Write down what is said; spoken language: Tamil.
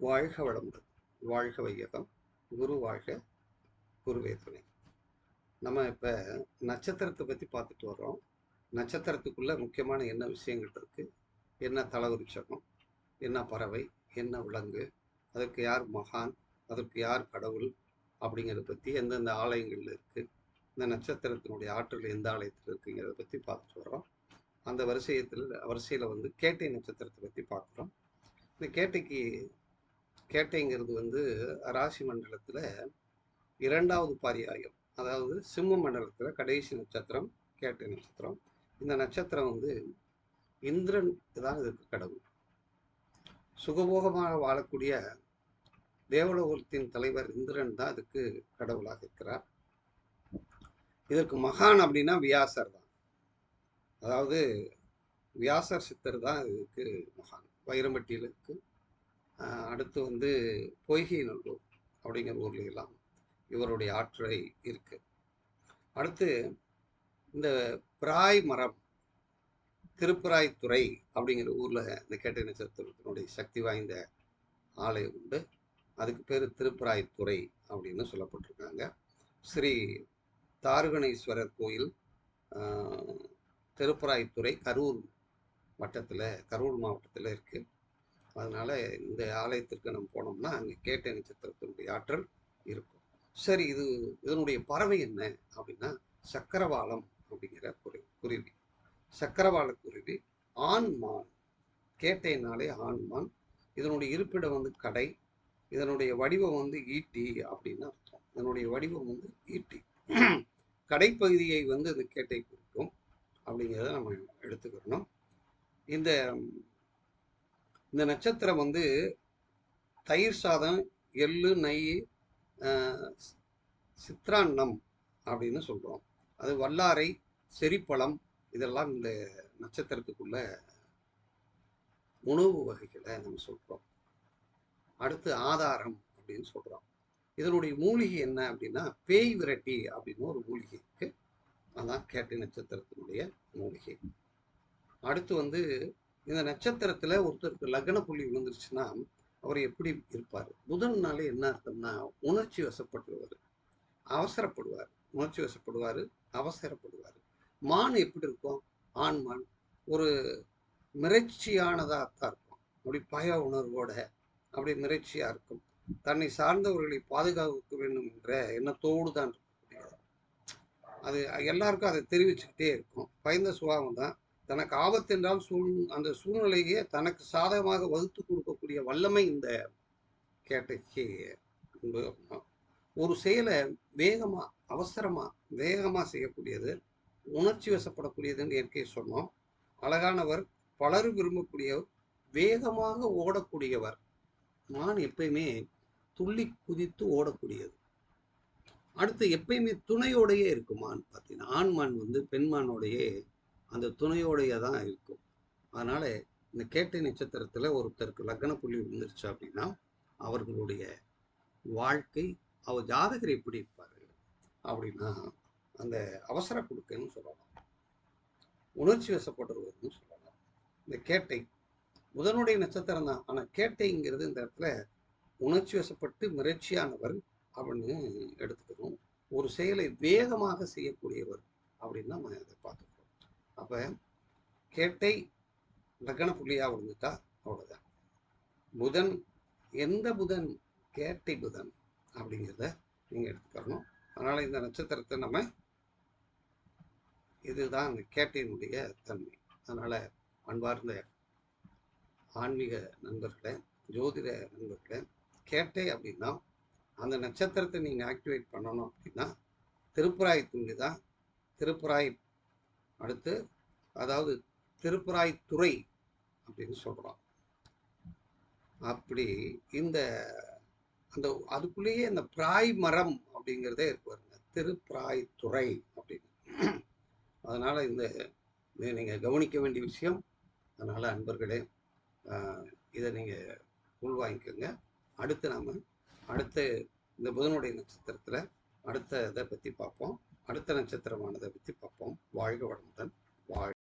வாழ்க வளமுடன், வாழ்க வையகம், குரு வாழ்க, குருவே துணை. நம்ம இப்போ நட்சத்திரத்தை பற்றி பார்த்துட்டு வர்றோம். நட்சத்திரத்துக்குள்ள முக்கியமான என்ன விஷயங்கள் இருக்கு, என்ன தலவிருட்சகம், என்ன பறவை, என்ன விலங்கு, அதற்கு யார் மகான், அதற்கு யார் கடவுள் அப்படிங்கிறத பற்றி எந்தெந்த ஆலயங்கள்ல இருக்குது, இந்த நட்சத்திரத்தினுடைய ஆற்றல் எந்த ஆலயத்தில் இருக்குங்கிறத பற்றி பார்த்துட்டு வர்றோம். அந்த வரிசையில் வந்து கேட்டை நட்சத்திரத்தை பற்றி பார்க்குறோம். இந்த கேட்டைங்கிறது ராசி மண்டலத்தில் இரண்டாவது பாரியாயம், அதாவது சிம்ம மண்டலத்தில் கடைசி நட்சத்திரம் கேட்டை நட்சத்திரம். இந்த நட்சத்திரம் இந்திரன் தான் இதுக்கு கடவுள். சுகபோகமாக வாழக்கூடிய தேவலோகத்தின் தலைவர் இந்திரன் தான் இதுக்கு கடவுளாக இருக்கிறார். இதற்கு மகான் அப்படின்னா வியாசர் தான். அதாவது வியாசர் சித்தர் தான் இதுக்கு மகான். வைரம்பட்டியில் இருக்கு. அடுத்து பொய்கை நல்லூர் அப்படிங்கிற ஊர்ல எல்லாம் இவருடைய ஆற்றலை இருக்கு. அடுத்து இந்த பிராய் மரம், திருப்பராய்த்துறை அப்படிங்கிற ஊர்ல இந்த கேட்டை நட்சத்திரத்தினுடைய சக்தி வாய்ந்த ஆலயம் உண்டு. அதுக்கு பேர் திருப்பராய்த்துறை அப்படின்னு சொல்லப்பட்டிருக்காங்க. ஸ்ரீ தாருகணேஸ்வரர் கோயில் திருப்பராய்த்துறை கரூர் மாவட்டத்தில் இருக்கு. அதனால இந்த ஆலயத்திற்கு நம்ம போனோம்னா அங்கே கேட்டை நட்சத்திரத்தினுடைய ஆற்றல் இருக்கும். சரி, இதனுடைய பறவை என்ன அப்படின்னா சக்கரவாளம் அப்படிங்கிற குருவி. சக்கரவாள குருவி ஆண்மான். கேட்டைனாலே ஆண்மான். இதனுடைய இருப்பிடம் கடை. இதனுடைய வடிவம் ஈட்டி அப்படின்னு அர்த்தம். இதனுடைய வடிவம் ஈட்டி. கடைப்பகுதியை இந்த கேட்டை குறிக்கும் அப்படிங்கிறத நம்ம எடுத்துக்கிறோம். இந்த நட்சத்திரம் தயிர் சாதம், எள்ளு, நெய், சித்ரான்னம் அப்படின்னு சொல்றோம். அது வல்லாரை, செரிப்பழம், இதெல்லாம் இந்த நட்சத்திரத்துக்குள்ள உணவு வகைகளை நம்ம சொல்றோம். அடுத்து ஆதாரம் அப்படின்னு சொல்றோம். இதனுடைய மூலிகை என்ன அப்படின்னா பேய் விரட்டி அப்படின்னு ஒரு மூலிகை இருக்கு. அதான் கேட்டை நட்சத்திரத்தினுடைய மூலிகை. அடுத்து இந்த நட்சத்திரத்துல ஒருத்தருக்கு லக்ன புள்ளி விழுந்துருச்சுன்னா அவர் எப்படி இருப்பார்? புதன்னாலே என்ன அர்த்தம்னா உணர்ச்சி வசப்படுவார், அவசரப்படுவார். உணர்ச்சி வசப்படுவார், அவசரப்படுவார். மான் எப்படி இருக்கும்? ஆண்மான் ஒரு மிரட்சியானதாக தான் இருக்கும். அப்படி பய உணர்வோட அப்படி மிரட்சியா இருக்கும். தன்னை சார்ந்தவர்களை பாதுகாக்க வேண்டும் என்ற எண்ணத்தோடு தான் இருக்கக்கூடியது. அது எல்லாருக்கும் அதை தெரிவிச்சுக்கிட்டே இருக்கும். பயந்த சுபாவம் தான். தனக்கு ஆபத்து என்றால் அந்த சூழ்நிலையே தனக்கு சாதகமாக வகுத்து கொடுக்கக்கூடிய வல்லமை இந்த கேட்டைக்கு உண்டு. ஒரு செயலை வேகமா செய்யக்கூடியது, உணர்ச்சி வசப்படக்கூடியதுன்னு இயற்கையை சொன்னோம். அழகானவர், பலரும் விரும்பக்கூடியவர், வேகமாக ஓடக்கூடியவர். மான் எப்பயுமே துள்ளி குதித்து ஓடக்கூடியது. அடுத்து எப்பயுமே துணையோடையே இருக்குமான்னு பார்த்தீங்கன்னா ஆண்மான் பெண்மானோடையே அந்த துணையோடைய தான் இருக்கும். அதனால இந்த கேட்டை நட்சத்திரத்துல ஒருத்தருக்கு லக்ன புள்ளி விழுந்துருச்சு அப்படின்னா அவர்களுடைய வாழ்க்கை, அவர் ஜாதகர் எப்படி இருப்பாரு அப்படின்னா அந்த அவசர கொடுக்கன்னு சொல்லலாம், உணர்ச்சி வசப்படுறவர்னு சொல்லலாம். இந்த கேட்டை புதனுடைய நட்சத்திரம் தான். ஆனா கேட்டைங்கிறது இந்த இடத்துல உணர்ச்சி வசப்பட்டு மிரட்சியானவர் அப்படின்னு எடுத்துக்கணும். ஒரு செயலை வேகமாக செய்யக்கூடியவர் அப்படின்னு நம்ம அதை பார்த்துக்கணும். அப்ப கேட்டை லக்ன புள்ளியா விழுந்துட்டா அவ்வளவுதான். புதன் எந்த புதன்? கேட்டை புதன் அப்படிங்கிறத நீங்க எடுத்துக்கணும். அதனால இந்த நட்சத்திரத்தை நம்ம இதுதான் அந்த கேட்டையினுடைய தன்மை. அதனால அன்பார்ந்த ஆன்மீக நண்பர்களே, ஜோதிட நண்பர்களே, கேட்டை அப்படின்னா அந்த நட்சத்திரத்தை நீங்க ஆக்டிவேட் பண்ணணும் அப்படின்னா திருப்பராய் துண்டி தான். திருப்பராய் அடுத்து அதாவது திருப்பராய்த்துறை அப்படின்னு சொல்றோம். அப்படி அந்த அதுக்குள்ளேயே இந்த பிராய் மரம் அப்படிங்கிறதே இருப்பாருங்க, திருப்பராய்த்துறை அப்படின்னு. அதனால நீங்க கவனிக்க வேண்டிய விஷயம். அதனால அன்பர்களே, இதை நீங்க உள்வாங்கிக்கோங்க. அடுத்து இந்த புதனுடைய நட்சத்திரத்துல அடுத்த இதை பத்தி பார்ப்போம். அடுத்த நட்சத்திரமானதை பத்தி பார்ப்போம். வாழ்க வளமுடன். வாழ்க